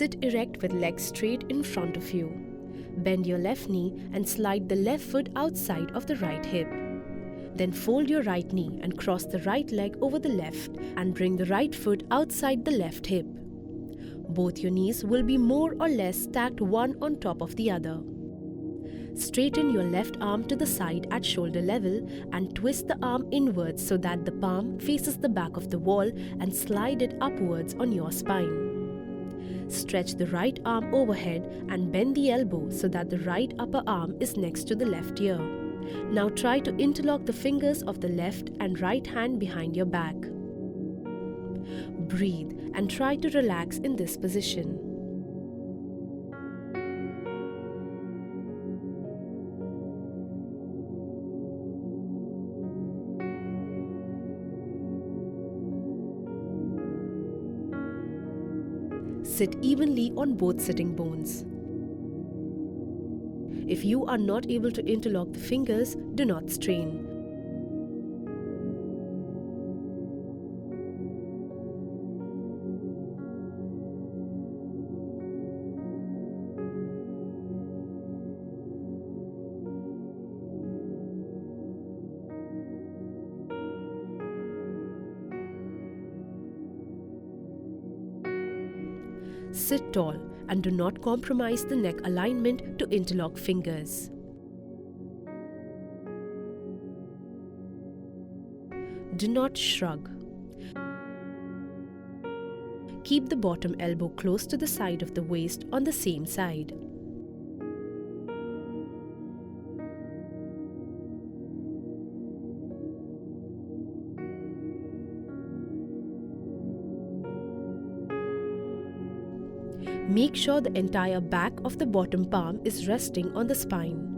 Sit erect with legs straight in front of you. Bend your left knee and slide the left foot outside of the right hip. Then fold your right knee and cross the right leg over the left and bring the right foot outside the left hip. Both your knees will be more or less stacked one on top of the other. Straighten your left arm to the side at shoulder level and twist the arm inwards so that the palm faces the back of the wall and slide it upwards on your spine. Stretch the right arm overhead and bend the elbow so that the right upper arm is next to the left ear. Now try to interlock the fingers of the left and right hand behind your back. Breathe and try to relax in this position. Sit evenly on both sitting bones. If you are not able to interlock the fingers, do not strain. Sit tall and do not compromise the neck alignment to interlock fingers. Do not shrug. Keep the bottom elbow close to the side of the waist on the same side. Make sure the entire back of the bottom palm is resting on the spine.